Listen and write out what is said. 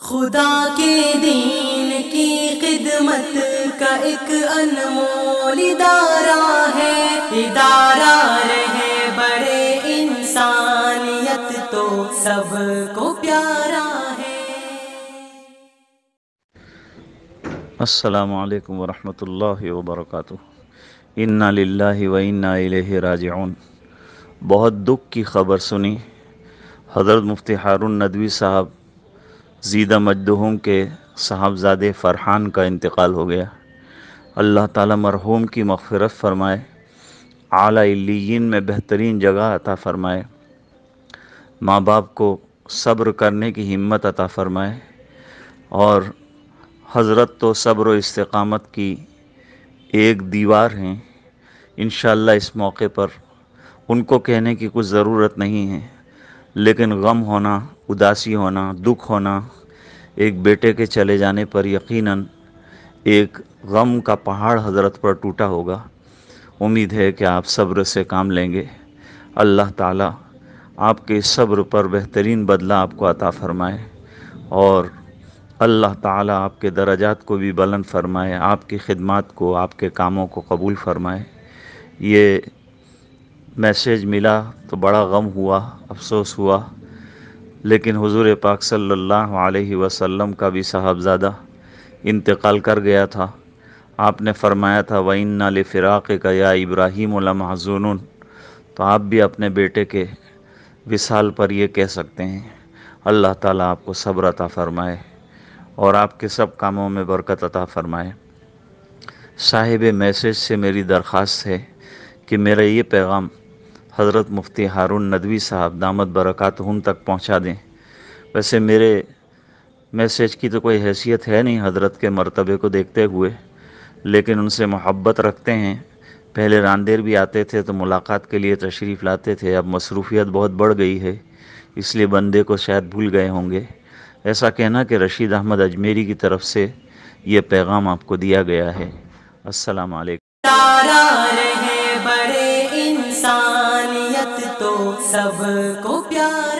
خدا کے دین کی خدمت کا ایک انمول ادارہ ہے، ادارہ رہے بڑے انسانیت تو سب کو پیارا ہے۔ السلام علیکم ورحمۃ اللہ وبرکاتہ۔ انا للہ و انا الیہ راجعون۔ بہت دکھ کی خبر سنی، حضرت مفتی ہارون ندوی صاحب زیدہ مجدہم کے صاحبزادے فرحان کا انتقال ہو گیا۔ اللہ تعالی مرحوم کی مغفرت فرمائے، اعلیٰ علیین میں بہترین جگہ عطا فرمائے، ماں باپ کو صبر کرنے کی ہمت عطا فرمائے، اور حضرت تو صبر و استقامت کی ایک دیوار ہیں۔ انشاءاللہ اس موقع پر ان کو کہنے کی کچھ ضرورت نہیں ہے، لیکن غم ہونا، اداسی ہونا، دکھ ہونا ایک بیٹے کے چلے جانے پر یقیناً ایک غم کا پہاڑ حضرت پر ٹوٹا ہوگا۔ امید ہے کہ آپ صبر سے کام لیں گے۔ اللہ تعالیٰ آپ کے صبر پر بہترین بدلہ آپ کو عطا فرمائے، اور اللہ تعالیٰ آپ کے درجات کو بھی بلند فرمائے، آپ کی خدمات کو، آپ کے کاموں کو قبول فرمائے۔ یہ میسیج ملا تو بڑا غم ہوا، افسوس ہوا، لیکن حضور پاک صلی اللہ علیہ وسلم کا بھی صاحبزادہ انتقال کر گیا تھا۔ آپ نے فرمایا تھا وَإِنَّا لِفِرَاقِكَ يَا إِبْرَاهِيمُ لَمَحْزُونُونَ، تو آپ بھی اپنے بیٹے کے وصال پر یہ کہہ سکتے ہیں۔ اللہ تعالیٰ آپ کو صبر عطا فرمائے اور آپ کے سب کاموں میں برکت عطا فرمائے۔ صاحب میسیج سے میری درخواست ہے کہ میرا یہ پیغام حضرت مفتی ہارون ندوی صاحب دامت برکاتہم تک پہنچا دیں۔ ویسے میرے میسیج کی تو کوئی حیثیت ہے نہیں حضرت کے مرتبے کو دیکھتے ہوئے، لیکن ان سے محبت رکھتے ہیں۔ پہلے راندیر بھی آتے تھے تو ملاقات کے لیے تشریف لاتے تھے، اب مصروفیت بہت بڑھ گئی ہے، اس لیے بندے کو شاید بھول گئے ہوں گے۔ ایسا کہنا کہ رشید احمد اجمیری کی طرف سے یہ پیغام آپ کو دیا گیا ہے۔ السلام علیکم۔ ادارہ رہے بڑے انسانیت تو سب کو پیارا